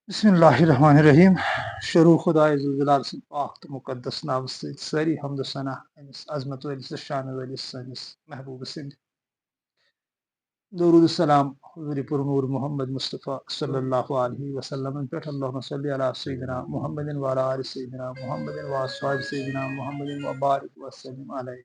Bismillahirrahmanirrahim. Şuruh Hudai Zülcelal Pak Mukaddes nav sari hamd sana enis azmet ve şan ve sanis mahbub sind. Durud selam Huzuri Pur Nur Muhammed Mustafa sallallahu aleyhi ve sellem'in pet Allahümme salli ala seyyidina Muhammedin ve ala ali seyyidina Muhammedin ve ashabi seyyidina Muhammedin ve barik ve sellim aleyhi.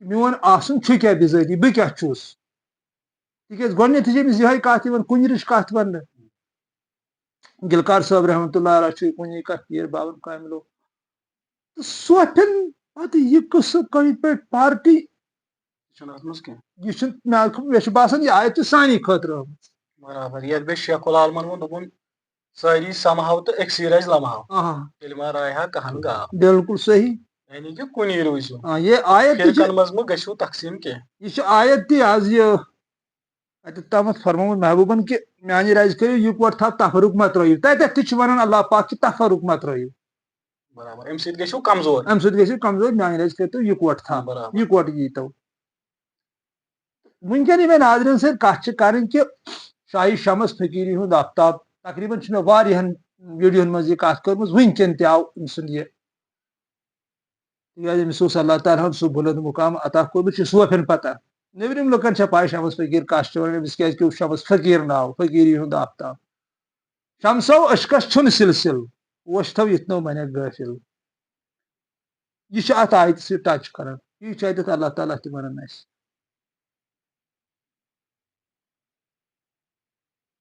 میون آسن چھُ کیٛاہ بِذٲتی بہٕ کیٛاہ چھُس تِکیٛازِ گۄڈٕنیتھٕے چھِ أمِس یِہوے کَتھ یِوان کُنہِ رِش کَتھ وَننہٕ گِلکار صٲب رحمتہ اللہ علیہ چھُ کُنی کَتھ پیٖر بابن کاملو تہٕ سوفین پَتہٕ یہِ قٕصہٕ کٔنۍ پٲٹھۍ پارٹی یہ مےٚ چھُ باسان یہِ آیت چھِ سانی خٲطرٕ آمٕژ برابر یتھ بیٚیہِ شیخ العالمن ووٚن دوٚپُن سٲری سمہو تہٕ أکسٕے روزِ لمہو ییٚلہِ وۄنۍ راے ہا کہن گاو بالکل صحیح یعنی کہ کُنی روٗزِو یہ آیت فرقن منٛز مہ گٔژھِو تقسیٖم کینٛہہ یہ چھِ آیت تہِ آز یہِ اتٮ۪تھ تامتھ فرمومُت محبوبن کہِ میانہِ رازِ کٔرِو یِکوٹ تھاو تفرُق مہ ترٲیِو تتٮ۪تھ تہِ چھُ ونان اللہ پاک کہِ تفرُق مہ ترٲیِو برابر امہِ سۭتۍ گٔژھِو کمزور امہِ سۭتۍ گٔژھِو کمزور میانہِ رازِ کٔرتو یِکوٹ تھاو یِکوٹ ییٖتو وٕنکیٚن یہِ مےٚ ناظریٖن سۭتۍ کتھ چھِ کرٕنۍ کہِ شاہی شمس فقیٖری ہُنٛد آفتاب تقریٖباً چھِ مےٚ واریاہن ویٖڈیوہن منٛز یہِ کتھ کٔرمٕژ وٕنکیٚن تہِ آو أمۍ سُنٛد یہِ تِکیٛازِ أمِس اوس اللہ تعالیٰ ہن سُہ بُلند مُقام عطا کوٚرمُت چھُ صوفین پتہ نیبرِم لُکن چھےٚ پاے شمس فقیٖر کس چھِ ونان أمِس کیازِ کیٛاہ شمس فقیٖر ناو فقیٖری ہُنٛد آفتاب شمسو اشکس چھُنہٕ سلسل وۄشتھو یِتھنو منیکھ غٲفِل یہ چھُ اتھ آیتہِ سۭتۍ ٹچ کران یہِ چھُ اتٮ۪تھ اللہ تعالیٰ تہِ ونان اسہِ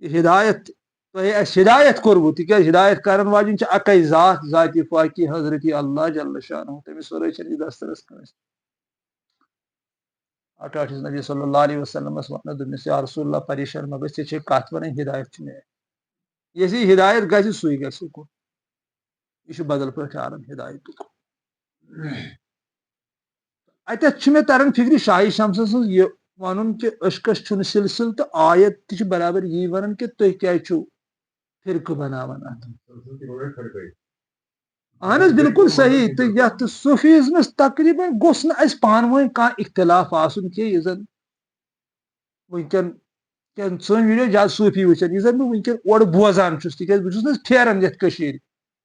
یہِ ہدایت تۄہہِ اسہِ ہدایت کوٚروٕ تِکیٛازِ ہدایت کرن واجٮ۪ن چھِ اکے ذات ذاتِ فاقی حضرتِ اللہ جل شانہ تٔمِس ورٲے چھنہٕ یہِ دسترس کٲنٛسہِ اٹھاٹھِس نبی صلی اللہ علیہ وسلمس وننہٕ دوٚپمس یا رسول اللہ پریشان مہ گژھِ ژےٚ چھے کتھ ونٕنۍ ہدایت چھِ مےٚ یُس یہِ ہدایت گژھِ سُے گژھِ سکوٗن یہِ چھُ بدل پٲٹھۍ عالم ہدایتُک اتٮ۪تھ چھُ مےٚ تران فکرِ شاہی شمسس سٕنٛز یہِ ونُن کہِ اشکس چھُنہٕ سلسل تہٕ آیت تہِ چھِ برابر یی ونان کہِ تُہۍ کیازِ چھِو فرقہٕ بناوان اتھ اہن حظ بالکل صحیح تہٕ یتھ صوفیزمس تقریٖباً گوٚژھ نہٕ اسہِ پانہٕ ؤنۍ کانٛہہ اختلاف آسُن کینٛہہ یُس زن وٕنکیٚن سٲنۍ ویٖڈیو زیادٕ صوٗفی وٕچھان یُس زن بہٕ وٕنکیٚن اورٕ بوزان چھُس تِکیٛازِ بہٕ چھُس نہ حظ پھیران یتھ کٔشیٖرِ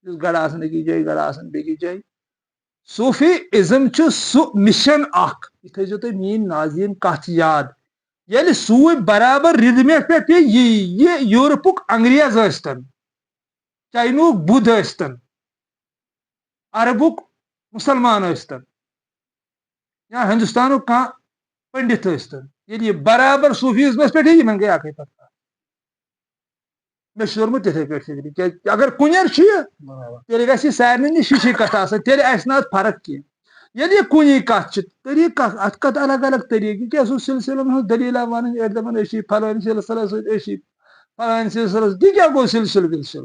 یُس گڑٕ آسان أکِس جایہِ گڑٕ آسان بیٚکِس جایہِ صوٗفی ازم چھُ سُہ مِشن اکھ یہِ تھٲیزیو تُہۍ میٲنۍ ناظریٖن کتھ یاد ییٚلہِ سُے برابر رِدمس پٮ۪ٹھ پیٚیہِ یہِ یوٗرپُک انگریز ٲسۍتن چاینوٗک بُد ٲسۍتن عربُک مُسلمان ٲسۍتن یا ہندوستانُک کانٛہہ پنڈت ٲسۍتن ییٚلہِ یہِ برابر صوٗفیزمس پٮ۪ٹھ یِمن گٔے اکٕے پتہ مےٚ چھُ توٚرمُت تِتھٕے کٲٹھۍ فکرِ کیٛازِ اگر کُنیر چھُ یہِ تیٚلہِ گژھِ یہِ سارنٕے نِش ہِشی کتھ آسٕنۍ تیٚلہِ آسہِ نہٕ اتھ فرق کینٛہہ ییٚلہِ یہِ کُنی کتھ چھِ طریٖقہٕ کتھ اتھ کتھ الگ الگ طریٖقہٕ یہِ کیٛاہ سُہ سلسلن ہٕنٛز دٔلیٖلہ ونٕنۍ أڑۍ دپان أسۍ چھِ فلٲنۍ سلسلس سۭتۍ أسۍ چھِ فلٲنۍ سلسلس یہِ کیٛاہ گوٚو سلسل ولسل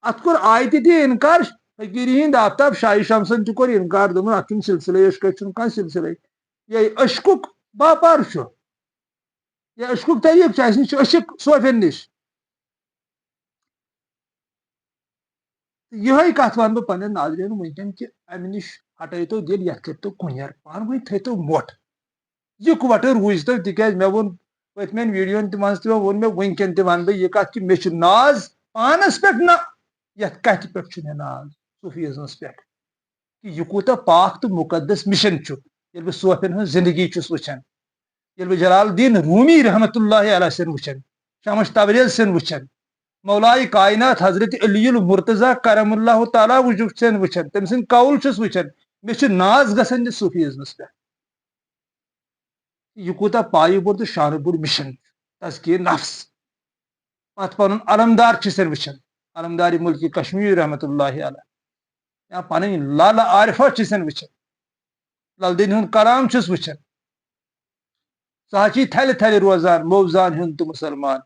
اتھ کوٚر آیتہِ تہِ انکار فقیٖری ہِنٛدۍ آفتاب شاہی شمسن تہِ کوٚر انکار دوٚپُن اتھ چھُنہٕ سلسلے اشکس چھُنہٕ کانٛہہ سلسلے یہِ اشکُک باپار چھُ یا اشکُک طریٖقہٕ چھُ اسہِ نِش چھُ اشک صوفین نِش یِہے کتھ ونہٕ بہٕ پننٮ۪ن ناظریٖنن وٕنکیٚن کہِ امہِ نِش ہٹٲیتو دِل یتھ کٔرتو کُنیر پانہٕ ؤنۍ تھٲیتو مۄٹھ یِکوٹہٕ روٗزتو تِکیٛازِ مےٚ ووٚن پٔتمٮ۪ن ویٖڈیوَن منٛز تہِ ووٚن مےٚ وٕنکیٚن تہِ ونہٕ بہٕ یہِ کتھ کہِ مےٚ چھُ ناز پانس پٮ۪ٹھ نہ یتھ کتھِ پٮ۪ٹھ چھُ مےٚ ناز صوفیزمس پٮ۪ٹھ کہِ یہِ کوٗتاہ پاک تہٕ مُقدس مِشن چھُ ییٚلہِ بہٕ صوفین ہٕنٛز زندگی چھُس وٕچھان ییٚلہِ بہٕ جلال الدیٖن روٗمی رحمتہ اللہ علیہ سن وٕچھان شمس تبریز سن وٕچھان مولایہِ کاینات حضرت علی المرتضیٰ کرم اللہ تعالیٰ سن وٕچھان تٔمۍ سٕنٛدۍ قول چھُس وٕچھان مےٚ چھُ ناز گژھان یہِ صوفیزمس پٮ۪ٹھ یہِ کوٗتاہ پایہِ بوٚڑ تہٕ شانہٕ بوٚڑ مِشن چھُ تزکیے نفس پتہٕ پنُن علمدار چھِسن وٕچھان علمدارِ مُلکہِ کشمیٖر رحمتہ اللہ علیہ یا پنٕنۍ لالہٕ عارفہ چھِسن وٕچھان لل دٮ۪دِ ہُنٛد کلام چھُس وٕچھان سُہ حظ چھِ تھلہِ تھلہِ روزان موزان ہیوٚن تہٕ مُسلمان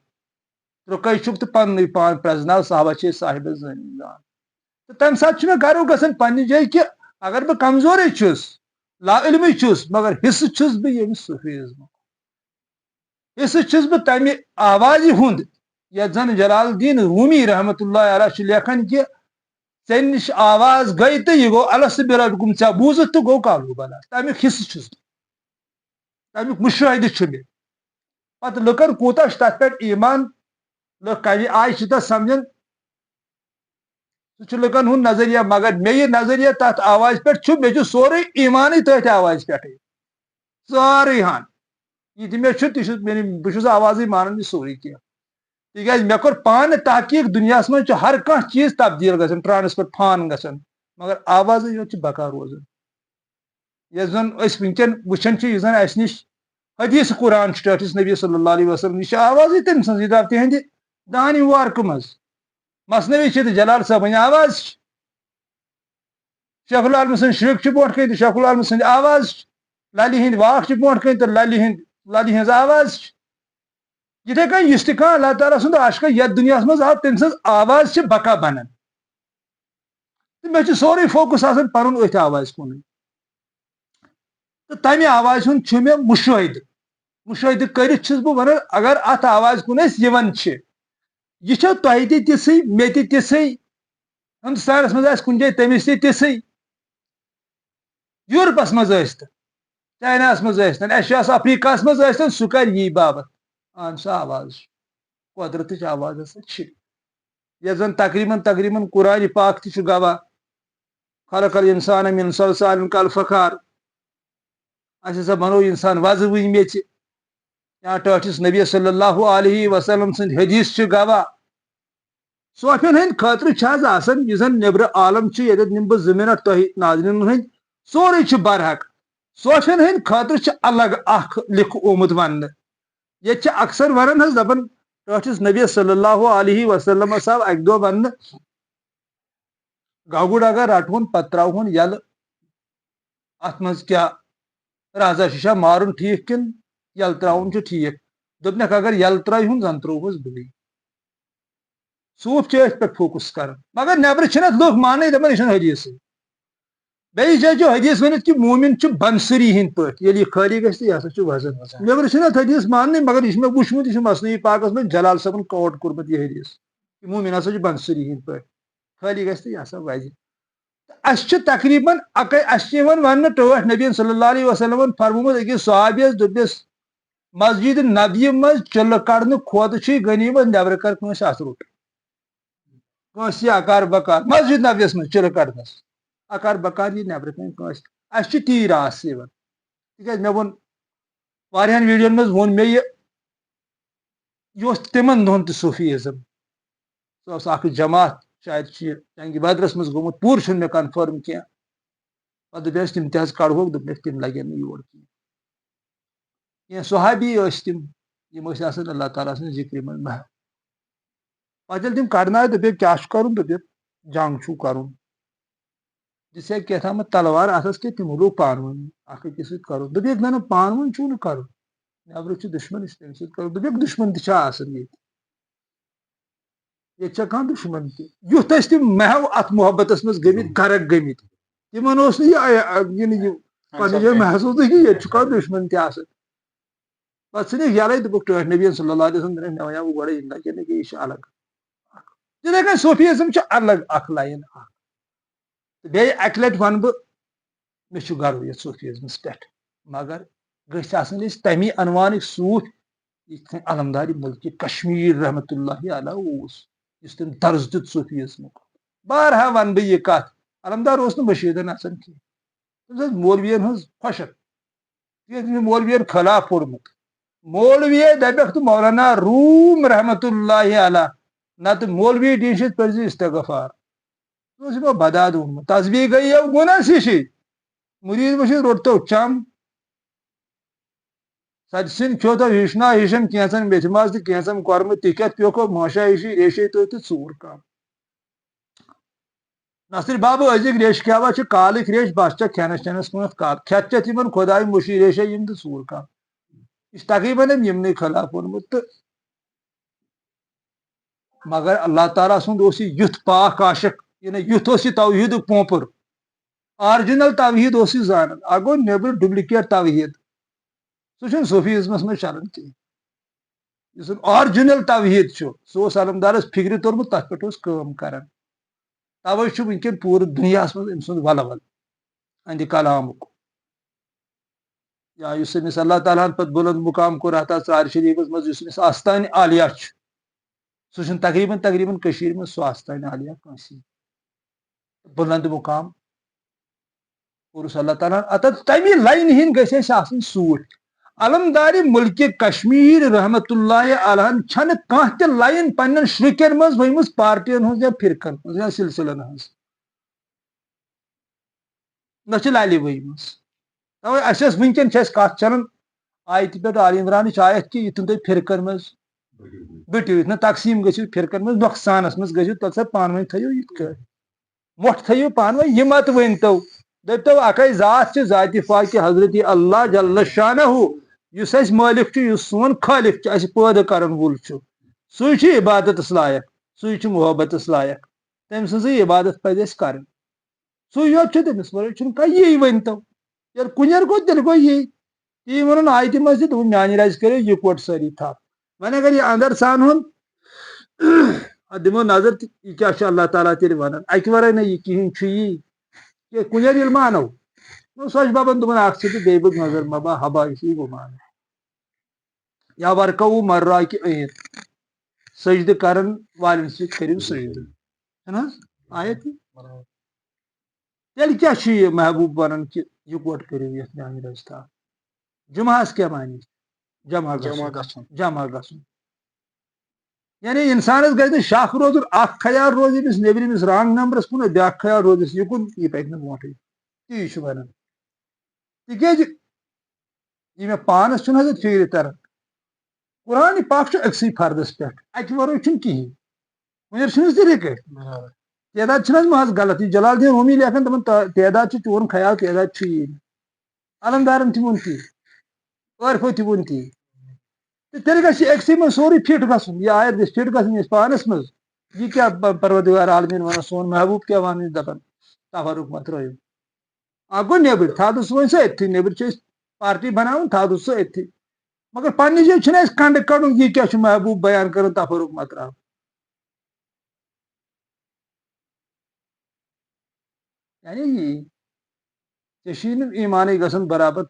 رُکے چھُکھ تہٕ پننُے پان پرٛزناو صحبہ چھے صاحبِ زٲنی جان تہٕ تمہِ ساتہٕ چھُ مےٚ گرو گژھان پننہِ جایہِ کہِ اگر بہٕ کمزورے چھُس لا علمٕے چھُس مگر حصہٕ چھُس بہٕ ییٚمہِ صوفیزمُک حصہٕ چھُس بہٕ تمہِ آوازِ ہُنٛد یتھ زن جلال الدیٖن روٗمی رحمتہ اللہ علیہ چھُ لیکھان کہِ ژےٚ نِش آواز گٔے تہٕ یہِ گوٚو الس بربکُم ژےٚ بوٗزُتھ تہٕ گوٚو کالہٕ بلا تمیُک حصہٕ چھُس بہٕ تمیُک مُشٲہدٕ چھُ مےٚ پتہٕ لُکن کوٗتاہ چھُ تتھ پٮ۪ٹھ ایٖمان لُکھ کمہِ آیہِ چھِ تتھ سمجھان سُہ چھُ لُکن ہُنٛد نظریہ مگر مےٚ یہِ نظریہ تتھ آوازِ پٮ۪ٹھ چھُ مےٚ چھُ سورُے ایٖمانٕے تٔتھۍ آوازِ پٮ۪ٹھٕے سٲرٕے ہن یہِ تہِ مےٚ چھُ تہِ چھُ بہٕ چھُس آوازٕے مانان یہِ سورُے کینٛہہ تِکیٛازِ مےٚ کوٚر پانہٕ تحقیٖق دُنیاہس منٛز چھُ ہر کانٛہہ چیٖز تبدیٖل گژھان ٹرانسفر فان گژھان مگر آوازٕے یوت چھِ بقا روزان یس زن ونکین وچان یس زن اس نش حدیث قرآن ٹھٹھس نبی صلی اللہ علیہ وسلم یہ آواز تم سن یہ تہندِ دانہ وارکہ مز مثنوی جلال صٲبن آواز شیخ العالم سن شرک برونٹ کن تو شیخ العالم سن آواز للہ ہند واق برونٹ کن تو للہ ہز آواز یتھے کن اس تہ کھانا اللہ تعالیٰ سند عاشق یتھ دنیا مز آو تم سن آواز بقا بنان تو مے سوری فوکس آسان پنن اتھ آواز کن تو تمہ آواز ہند مے مشاہدہ کرت چھس بہ ونان اگر ات آواز کن یوان یہ تہ تہ تژھے مے تہ تژھے ہندوستانس مز کن جائیں تمس تہ تژھے یورپس مز چائناہس مز ایشیاس افریقہس مز سہ کر یی بابت اہن سا آواز قدرت آواز ہسا یس زن تقریباً قرآن پاک تہ گواہ خلق الانسان من صلصال کالفخار اس ہسا بنو انسان وزٕ ؤنۍ میژِ یا ٹاٹھس نبی صلی اللہ علیہ وسلم سند حدیث گواہ صوفین ہند خاطر آسان یہ زن نبر عالم یت نم بہ 2 منٹ تہ ناظرین ہند سوری برحق صوفین ہند خاطر الگ اخ لکھ آمت ون یہ اکثر ونان حس دپان ٹاٹھس نبی صلی اللہ علیہ وسلم آو اکہ دہ ون گگُر اگر رٹہون پتہ تراوہون یل ات مز کیا رازا ششا مارن ٹھیک کن یل تراؤن ٹھیک دپنک اگر یل ترہون زن تروہس بلی صوف ات پہ فوکس کر مگر نبر چھنت لوگ مانے دپان یہ حدیث بیس جائے حدیث ونت کہ مومن بنسری ہند پہ یہ خالی گھس یہ ہسا وزن نبر چھنت حدیث ماننے مگر یہ وچمت یہ مثنوی پاکس میں جلال صبن کوٹ کورمت یہ حدیث کہ مومن ہسا بنسری ہند پہ خالی گھس یہ ہسا وزِ اس تقریباً ون ٹھٹھ نبی صلی اللہ علیہ وسلم فرموت اکس صحابیس دپس مسجد نبی مز چلہ کڑنے کھوت غنیمت نبر کر کنس ات روٹ کنس یہ اکار بکار مسجد نبیس مز چلہ کڑنس اکار بکار یہ نبر کن کنس اس تی راس تک مے وون واریاہن ویڈیون مز وون مے یہ تمن دہن تہ صوفیزم سہ اخ جماعت شاید جنگِ بدرس مز گومت پور مے کنفرم کی پتہ دپس تم تہ کڑہوک دپنک تم لگن یور کی صحابی تم یم آسان اللہ تعالیٰ سن ذکر من محو پتہ یل تم کڑنائے دپیک کیا کرن دپیک جنگ چھو کرن دس کیتھام تلوار اتھس کہ تمو لوگ پان ون اخ أکِس سۭتۍ کرو دپیک نہ پان ون چھو نہ کرن نبرٕ دشمن تمہِ سۭتۍ کرو دپیک دشمن تہ آسان یہ کھانا دشمن تہ یُتھ ٲسۍ تِم محو ات محبتس مز گٔمٕتۍ غرق گٔمٕتۍ تمن اوس نہٕ یہ پننہِ جایہِ محسوس کہ یہ کانٛہہ دشمن تہ آسان پتہٕ ژھٕنکھ یلے دوٚپُکھ ٹٲٹھۍ نبی صلی اللہ علیہ وسلم مےٚ ونیاو گۄڈے یہ چھُ الگ تِتھے کٔنۍ صوفیزم چھُ الگ اکھ لائن بیٚیہِ اکہِ لٹہِ ونہٕ بہٕ مےٚ چھُ گرو یتھ صوفیزمس پٮ۪ٹھ مگر گٔژھۍ آسٕنۍ أسۍ تمی عنوانٕکۍ صوف یِتھ کٔنۍ علمدارِ ملکہِ کشمیٖر رحمتہ اللہ علیہ اوس یُس تٔمۍ درز دیُت صوفیزمُک بارہا ونہٕ بہٕ یہ کتھ علمدار اوس نہٕ بشیٖرن آسان کینٛہہ تٔمِس ٲس مولوِین ہٕنٛز خۄشک تِکیازِ تٔمِس مولوِین خلاف پوٚرمُت مولوی دپیکھ تہٕ مولانا روم رحمتہ اللہ علیہ نتہٕ مولوی ڈیٖنشِتھ پٔرزِ استغفار سُہ اوس یِمو بداد ووٚنمُت تسبیح گٔیو گُنس ہِشی مُریٖد وٕچھِتھ روٚٹ تو چم ستہِ سِنۍ کھیو تو ہِشنا ہِشن کینٛژن میتھِ ماز تہٕ کینٛژن کۄرمہٕ تہِ کیٛاہ پیوکھو ماشا ہِشی ریشے تو تہٕ ژوٗر کم نصر بابا أزِکۍ ریشہٕ کھیٚوا چھِ کالٕکۍ ریش بس چھےٚ کھٮ۪نس چٮ۪نس کُنتھ کال کھٮ۪تھ چٮ۪تھ یِمن خۄداے مُشی ریشے یِم تہٕ ژوٗر کم یہ تقریباً یِمنٕے خلاف ووٚنمُت تہٕ مگر اللہ تعالیٰ سُنٛد اوس یہِ یُتھ پاک عاشق یُتھ اوس یہِ توحیٖدُک پوپُر آرجنل توحیٖد اوس یہِ زانان اکھ گوٚو نیبرٕ ڈُپلِکیٹ توحیٖد سُہ چھُنہٕ صوفیزمس منٛز چلان کینٛہہ یُس زن آرجنل توحیٖد چھُ سُہ اوس علمدارس فکرِ توٚرمُت تتھ پٮ۪ٹھ اوس کٲم کران توے چھُ ؤنکیٚن پوٗرٕ دُنیاہس منٛز أمۍ سُنٛد ولہٕ ول اہندِ کلامُک یا یُس أمِس اللہ تعالیٰ ہن پتہٕ بُلند مُقام کوٚر اتھ ژارِ شریٖفس منٛز یُس أمِس آستانہِ عالیہ چھُ سُہ چھُنہٕ تقریباً کٔشیٖرِ منٛز سُہ آستانہِ عالیہ کٲنٛسہِ بُلند مُقام کوٚرُس اللہ تعالیٰ ہن اتتھ تمہِ لاینہِ ہِنٛدۍ گٔژھۍ اَسہِ آسٕنۍ سوٗٹھ علمدارِ ملکہِ کشمیٖر رحمتہ اللہ علیہن چھنہٕ کانٛہہ تہِ لایِن پننٮ۪ن شرُکٮ۪ن منٛز ؤنمٕژ پارٹین ہٕنٛز یا فرقن ہٕنٛز یا سلسلن ہٕنٛز نہ چھِ لالہِ ؤیمٕژ توے اس ونکن کت چلان آیت پہ آل عمران آیت کہ یتن تھی فرقن مز بٹو نا تقسیم گھو فرقن مز نقصانس مز گھو تل سا پان ون تھو یہ موٹ تھو پان ون یہ مت ورنتو دپتو اکے ذات ذات پاک حضرت اللہ جل شانہ اس مالک اس سون خالق اس پید کرن وول سوی عبادت لائق سوی محبت لائق تم سن عبادت پہ کریں سو یوت تمس ورے یی ورنتو یل کنیر گو تیل گو یی تی ون آیت مسجد میانہ رز کرو یہ کوٹ ساری تھپ وۄنۍ اگر یہ اندر سان ہن دمو نظر یہ کیا اللہ تعالیٰ تیل ونان اکہ ورے نا یہ کہین یہ کنیر یل مانو سوچ بابن دپن اخ بی بک نظر مبا حبا یہ گو مان یا ورکو مرا کہ عین سجدہ کرن والن سۭتۍ کٔرِو سجدہ ہے نا آیت تیل کیا یہ محبوب ونان کہ یکوٹ کرو یتھ میانہ رز تھپ جمعہس کیا معنی جمع گھن یعنی انسانس گھس شک روزن اخ خیال روز امس نیبرمس رانگ نمبرس کن بیاکھ خیال روزس یکن یہ پکہ نا برونٹھے تی ونان تکیاز یہ مے پانس حضرت فکر تران قرآن پاک اکسی فردس پہ اکہ ورے کہین ونر ذریعہ کٹ تعداد محض غلط یہ جلال الدین رومی لیکھان دپان تعداد چون خیال تعداد یہ علمدارن تہ ون تی عارفو تہ ون تی تیل گھس یہ اکسی من سوری فٹ گھن یہ آیت گھس فٹ گھن پانس مز یہ کیا پروردگار عالمین ونان سون محبوب کیا ون دپان تفرق مت ترٲیِو اکھ گو نیبر تھو سہ ون سہ اتھی نیبر پارٹی بناون تھو سہ اتھی مگر پنہ جائے کنڈ کڑن یہ کیا محبوب بیان کران تفرق مت ترٛاو یعنی یہ ژےٚ چھی ایمانے گژھان برابر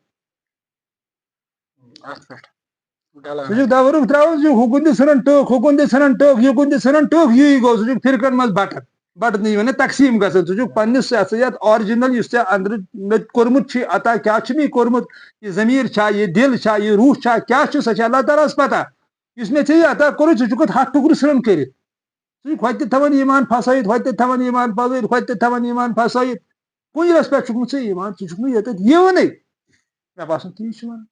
سہ تفرق ترٛاوان ہُکُن تہِ ژھٕنان ٹٔکھ ہُکُن تہِ ژھٕنان ٹٔکھ یُکُن تہِ ژھٕنان ٹٔکھ یی گوٚو سُہ چھُ فرقن منٛز بٹن بٹن یہِ ونان تقسیٖم گژھان ژٕ چھُکھ پننس یتھ آرجنل یُس ژےٚ أنٛدرٕ مےٚ کوٚرمُت چھُے عطا کیٛاہ چھُ مےٚ کوٚرمُت یہِ ضمیٖر چھا یہِ دل چھا یہِ روح چھا کیٛاہ چھُ سۄ چھِ اللہ تعالیٰ ہس پتہ یُس مےٚ ژےٚ یہِ عطا کوٚرُتھ ژٕ چھُکھ ہتھ ٹُکرٕ ژھٕنان کٔرِتھ ژٕ چھُکھ ہوٚتہِ تہِ تھاوان ایمان پھسٲیِتھ ہوٚتہِ تہِ تھاوان ایمان پھسٲیِتھ ہوٚتہِ تہِ تھاوان ایمان پھسٲیِتھ کُنجرس پٮ۪ٹھ چھُکھ نہٕ ژےٚ ایمان ژٕ چھُکھ نہٕ ییٚتٮ۪تھ یِوانٕے مےٚ باسان تی چھُ ونان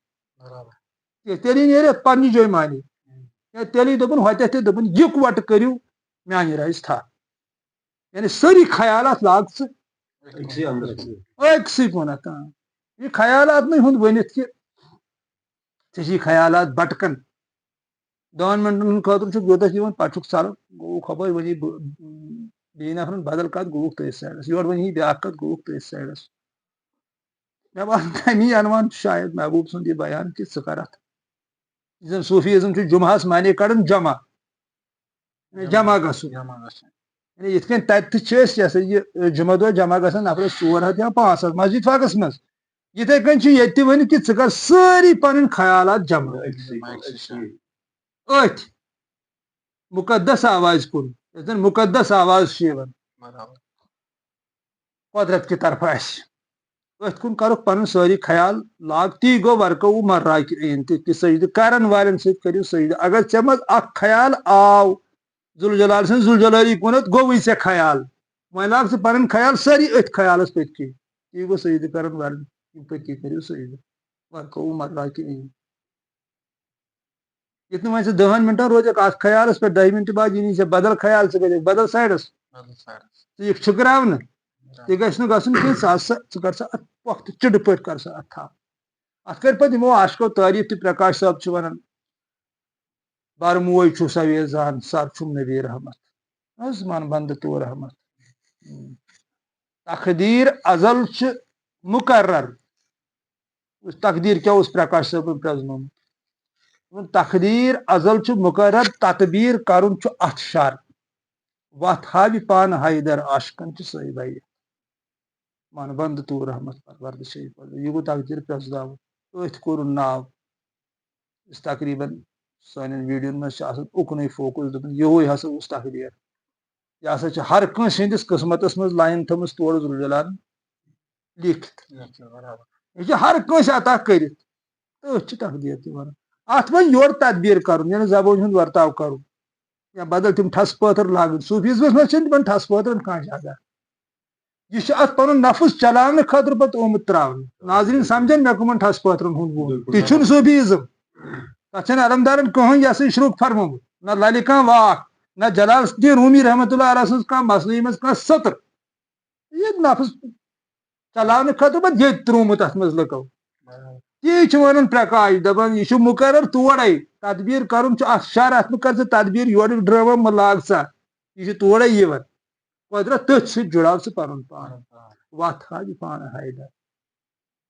تیٚلی نیرِ اتھ پننہِ جایہِ معنی تیٚلی دوٚپُن ہوٚتٮ۪تھ تہِ دوٚپُن یِکوٹہٕ کٔرِو میانہِ رزِ تھپھ یعنی سٲری خیالات لاگ ژٕ أکسٕے کُنتھ یہ خیالات نٕے ہُنٛد ؤنِتھ کہ ژےٚ چھی خیالات بٹکن 10 منٹن ہٕنٛدِ خٲطرٕ چھُکھ یوٚتَتھ یِوان پتہٕ چھُکھ ژلان گوٚوُکھ ہپٲرۍ ؤنی بیٚیہِ نفرن بدل کتھ گوٚوُکھ تٔتھۍ سایڈس یورٕ ؤنی بیاکھ کتھ گوٚوُکھ تٔتھۍ سایڈس مےٚ باسان تمی انوان شاید محبوب سُنٛد یہِ بیان کہ ژٕ کر اتھ یُس زن صوٗفیزم چھُ جمعہس معنے کڑان جمع گژھُن یعنی یِتھ کٔنۍ تتہِ تہِ چھِ أسۍ یہ سا یہِ جمعہ دۄہ جمع گژھان نفرس 400 یا 500 مسجد فاقس منٛز یِتھے کٔنۍ چھُ ییٚتہِ تہِ ؤنِتھ کہ ژٕ کر سٲری پنٕنۍ خیالات جمع أتھۍ مقدس آواز کُن یتھ زن مقدس آواز چھِ یِوان قۄدرت کہِ طرفہٕ اسہِ أتھۍ کُن کرُکھ پنُن سٲری خیال لاگ تی گوٚو ورکو مرا کہ عین تہِ کہ سجدٕ کرن والٮ۪ن سۭتۍ کٔرِو سجدٕ اگر ژےٚ منٛز اکھ خیال آو ذوالجلال سٕنٛز ذوالجلالی کُنتھ گوٚوُے ژےٚ خیال وۄنۍ لاگ ژٕ پنٕنۍ خیال سٲری أتھۍ خیالس پٔتۍ کِنۍ تی گوٚو سجدٕ کرن والٮ۪ن پٔتۍ کِنۍ کٔرِو سجدٕ ورکو مرا کہ عین یتھ نہٕ وۄنۍ ژٕ 10 منٹن روزکھ اتھ خیالس پٮ۪ٹھ 10 منٹہٕ بعد یی ژےٚ بدل خیال ژٕ گژھکھ بدل سایڈس ژٕ یِکھ چھٔکراونہٕ تہِ گژھِ نہٕ گژھُن کینٛہہ ژٕ کر سا اتھ پۄختہٕ چِڈٕ پٲٹھۍ کر سا اتھ تھپھ اتھ کٔرۍ پتہٕ یِمو عاشقو تعریٖف تہِ پرکاش صٲب چھُ ونان بر موے چھُس اَویزان سر چھُم نبی رحمت حظ من بنٛدٕ تو رحمت تقدیٖر ازل چھِ مُقرر تقدیٖر کیٛاہ اوس پرکاش صٲبن پرٛزنومُت تقدیٖر ازل چھُ مُقرر تدبیٖر کرُن چھُ اتھ شر وتھ ہاوِ پانہٕ حیدر عاشقن چھِ سۄے بیہِ من بنٛدٕ تو رحمت پرورد شریف یہِ گوٚو تقدیٖر پرٛزناوُن أتھۍ کوٚرُن ناو یُس تقریٖبن سانٮ۪ن ویٖڈیوَن منٛز چھِ آسان اُکنُے فوکس دوٚپُن یِہوے ہسا اوس تقدیٖر یہِ ہسا چھِ ہر کٲنٛسہِ ہٕنٛدِس قٕسمتس منٛز لاین تھٲومٕژ تورٕ ذوالجلالن لیکھِتھ یہِ چھِ ہر کٲنٛسہِ عطا کٔرِتھ أتھۍ چھِ تقدیٖر تہِ ونان اتھ وۄنۍ یورٕ تدبیٖر کرُن یعنی زبٲنۍ ہُنٛد ورتاو کرُن یا بدل تِم ٹھسہٕ پٲتھر لاگٕنۍ صوٗفیزمس منٛز چھِنہٕ تِمن ٹھسہٕ پٲتھرن کانٛہہ جگہ یہ ات پن نفس چلانے خاطر پتہ آمت تراؤن ناظرین سمجھن مے کمن ٹھس پترن ہند تہ چھ صوفیزم تک علمدارن کہین یہ سا شروع فرموت نہ للہ کھانا واک نہ جلال الدین رومی رحمۃ اللہ علیہ سن کھانا مسئلہ مز کھانا سطر یہ نفس چلانے خاطر پتہ یہ ترومت ات مز لکو تی ون پرکاش دپان یہ مقرر تورے تدبیر کرن شر ات کر تدبیر یور ڈرامہ مہ لاگ سا یہ تورے قدرت تٔتھۍ سۭتۍ جڑاو ژٕ پنُن پان وتھ حاجہِ پانہٕ حیدر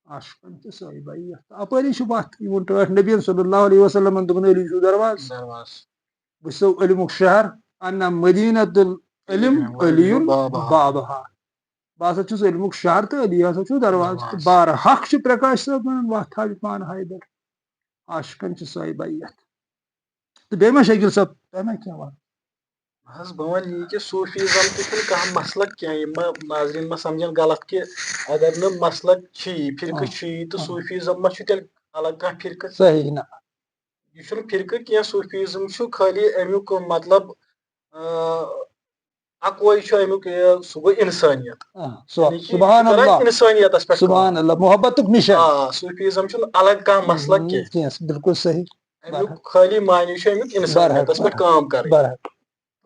عاشقن تہِ سۄے بیعت اپٲری چھُ وتھ یِمن ٹٲٹھۍ نبی صلی اللہ علیہ وسلمن دوٚپُن علی چھُ درواز بہٕ چھُسو علمُک شہر انا مدینۃ العلم علی بابہا بہٕ ہسا چھُس علمُک شہر تہٕ علی ہسا چھُ درواز تہٕ بار حق چھُ پرکاش صٲب ونان وتھ حاجہِ پانہٕ حیدر عاشقن چھِ سۄے بیعت تہٕ بیٚیہِ ما شکیل صٲب تۄہہِ ما کینٛہہ وَنُن بس بہ ون یہ کہ صوفیزم تہ کانٛہہ مسلک کینٛہہ ناظرین ما سمجھن غلط کہ اگر نہ مسلک چھی فرقہٕ چھی تہٕ صوفیزم ما چھُ تیٚلہِ الگ کانٛہہ فرقہٕ صحیح نہ یہ چھُنہٕ فرقہٕ کینٛہہ صوفیزم چھُ خٲلی امیُک مطلب اکوے چھُ امیُک سُہ گوٚو انسٲنیت سبحان اللہ انسٲنیتس پٮ۪ٹھ سبحان اللہ محبتُک نشان صوفیزم چھُنہٕ الگ کانٛہہ مسلک کینٛہہ بالکل صحیح امیُک خٲلی معنی چھُ امیُک انسٲنیتس پٮ۪ٹھ کٲم کرٕنۍ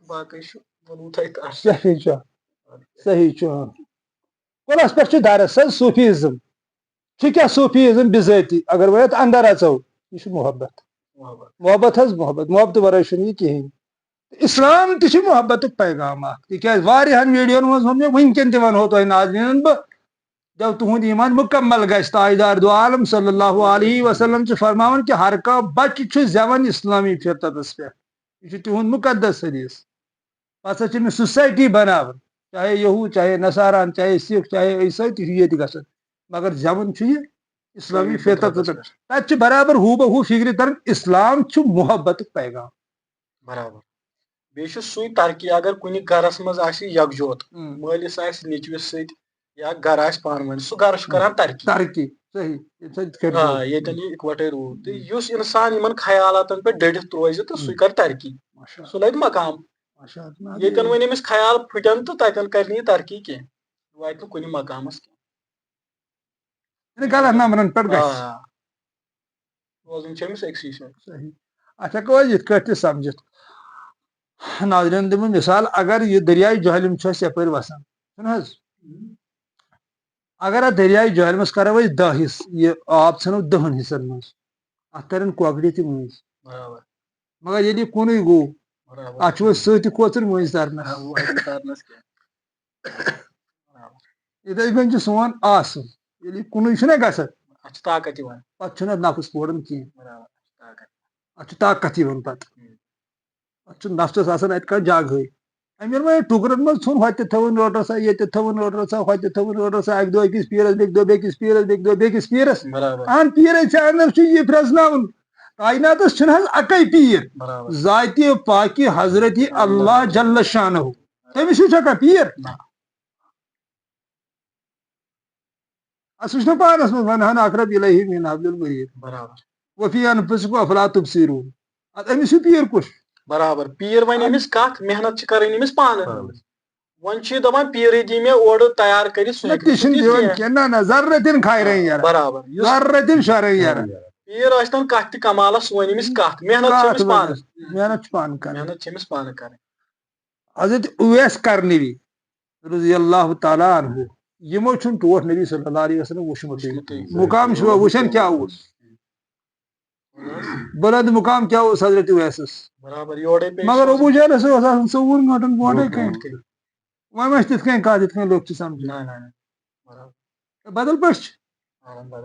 باقٕے چھُ ووٚنوُ تۄہہِ صحیح چھُ صحیح چھُ کُلس پٮ۪ٹھ چھُ دراصل صوفیزم چھُ کیٛاہ صوفیزم بِذٲتی اگر وۄنۍ اتھ اندر اژو یہ چھُ محبت محبت حظ محبت محبتہٕ ورٲے چھُنہٕ یہِ کِہیٖنۍ اسلام تہِ چھُ محبتُک پیغام اکھ تِکیٛازِ واریاہن ویڈیوَن منٛز ووٚن مےٚ وٕنکیٚن تہِ ونہو تۄہہِ ناظریٖنن بہٕ جب تُہُنٛد ایٖمان مُکمل گژھِ تاجدار دو عالم صلی اللہ علیہ وسلم چھُ فرماوان کہ ہر کانٛہہ بچہِ چھُ زٮ۪وان اسلامی فطرتس پٮ۪ٹھ یہ چھُ تِہُنٛد مُقدس حدیث پتہٕ چھِ أمِس سوسایٹی بناوان چاہے یہوٗد چاہے نصاران چاہے سکھ چاہے عیسٲے تہِ چھُ ییٚتہِ گژھان مگر زٮ۪وان چھُ یہِ اسلامی فطرتس پٮ۪ٹھ تتہِ چھِ برابر ہوٗ بہ ہوٗ فکرِ تران اسلام چھُ محبتُک پیغام برابر بیٚیہِ چھُ سُے ترقی اگر کُنہِ گرس منٛز آسہِ یکجوت مٲلِس آسہِ نیٚچوِس سۭتۍ یا گرٕ آسہِ پانہٕ ؤنۍ سُہ گرٕ چھُ کران ترقی صحیح ییٚتٮ۪ن یہِ اِکوٹے روٗد تہٕ یُس انسان یِمن خیالاتن پٮ۪ٹھ ڈٔڑِتھ روزِ تہٕ سُے کرِ ترقی سُہ لگہِ مقام ییٚتٮ۪ن وۄنۍ أمِس خیال پھٕٹن تہٕ تتٮ۪ن کرِ نہٕ یہِ ترقی کینٛہہ یہِ واتہِ نہٕ کُنہِ مقامس کینٛہہ غلط نمبرن پٮ۪ٹھ گژھِ روزُن چھُ أمِس أکسٕے جایہِ صحیح اتھ ہٮ۪کو أسۍ یِتھ کٲٹھۍ تہِ سمجھِتھ ناظریٖن دِمہٕ مثال اگر یہِ دریاے جہلم چھُ اسہِ یپٲرۍ وسان چھُنہٕ حظ اگر اتھ دریاے جہلمس کرو أسۍ 10 حصہٕ یہِ آب ژھٕنو 10 حصن منٛز اتھ ترن کۄکرِ تہِ مٔنٛزۍ مگر ییٚلہِ یہِ کُنُے گوٚو اتھ چھُ وۄنۍ سۭتۍ کھوژُن مٔنٛزۍ ترنس یِتھٕے کٔنۍ چھُ سون آسُن ییٚلہِ یہِ کُنُے چھُنہ گژھان پتہٕ چھُنہٕ اتھ نفس پوران کینٛہہ اتھ چھُ طاقت یِوان پتہٕ اتھ چھُ نفسس آسان اتہِ کانٛہہ جگہٕے أمۍ ییٚلہِ وۄنۍ ٹُکرن منٛز ژھُن ہوٚتہِ تھٲوٕن روٹس ییٚتہِ تھٲوٕن روٹس ہوٚتہِ تھٲوٕن روٹس اکہِ دۄہ أکِس پیٖرس بیٚکہِ دۄہ بیٚکِس پیٖرس بیٚکہِ دۄہ بیٚکِس پیٖرس اہن پیٖرس چھِ اندر چھُ یہِ پرٛزناوُن کایناتس چھُنہٕ حظ اکے پیٖر ذاتہِ پاکہِ حضرتِ اللہ جل شانہ تٔمِس چھُ ہٮ۪کان پیٖر اَسہِ وٕچھ نہ پانس منٛز ونہن اقرب الیہ من حبل الورید وفی انفسکم افلا تبصرون ادٕ أمِس چھُ پیٖر کُس برابر پیٖر وۄنۍ أمِس کتھ محنت چھِ کرٕنۍ أمِس پانہٕ وۄنۍ چھُ یہِ دپان پیٖرٕے دی مےٚ اورٕ تیار کٔرِتھ سُہ تہِ چھُنہٕ دِوان کینٛہہ نہ ذرتن خیرن یرا برابر ذرتن شرن یرا پیٖر ٲسۍتن کتھ تہِ کمالس سُہ ونہِ أمِس کتھ محنت چھِ أمِس پانہٕ محنت چھِ پانہٕ کرٕنۍ محنت چھِ أمِس پانہٕ کرٕنۍ حضرت اویس کرنوی رضی اللہ تعالیٰ عنہ یِمو چھُنہٕ ٹوٹھ نبی صلی اللہ علیہ وسلم وٕچھمُتٕے مُقام چھُوا وٕچھان کیٛاہ اوس بلند مُقام کیٛاہ اوس حضرت اویسس مگر ابوٗ جہلس اوس آسان 24 گٲنٛٹن برونٛٹھٕے کٔنۍ وۄنۍ ما چھِ تِتھ کٔنۍ کتھ یِتھ کٔنۍ لُکھ چھِ سمجھان بدل پٲٹھۍ چھِ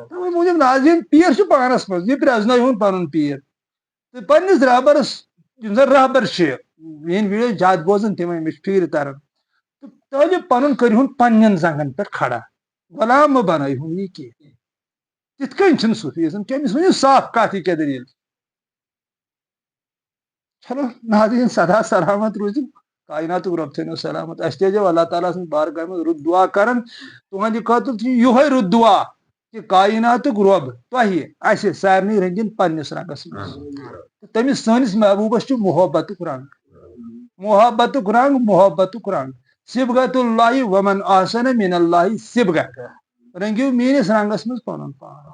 تَوے موٗجوٗب ناظریٖن پیٖر چھُ پانس منٛز یہِ پرٛزنٲوہُن پنُن پیٖر تہٕ پننِس رہبرس یِم زن رہبر چھِ میٲنۍ ویٖڈیو زیادٕ بوزان تِمے مےٚ چھُ فِکرِ تران تہٕ طٲلب پنُن کٔرۍہُن پننٮ۪ن زنٛگن پٮ۪ٹھ کھڑا غلام مہ بنٲیہُن یہِ کینٛہہ تِتھ کٔنۍ چھُنہٕ صوفیزم کٔمِس ؤنِو صاف کتھ یہِ کیٛاہ دٔلیٖل چلو ناظریٖن سدا سلامت روٗزِو کایناتُک رۄب تھٲینو سلامت اسہِ تہِ ٲسۍزیو اللہ تعالیٰ سٕنٛدِ بارگاہ منٛز رُت دعا کران تُہنٛدِ خٲطرٕ چھُ یِہوے رُت دعا کہ کایناتُک رۄب تۄہہِ اسہِ سارنٕے رٔنگِن پننِس رنگس منٛز تہٕ تٔمِس سٲنِس محبوٗبس چھُ محبتُک رنگ محبتُک رنگ محبتُک رنگ صبغۃ اللہ ومن احسن من اللہ صبغہ رنگیو میانس رنگس مز پنن پان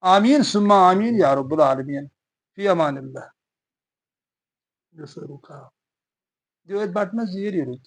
آمین ثم آمین یا رب العالمین فی امان اللہ دیو بٹنس زیر رُت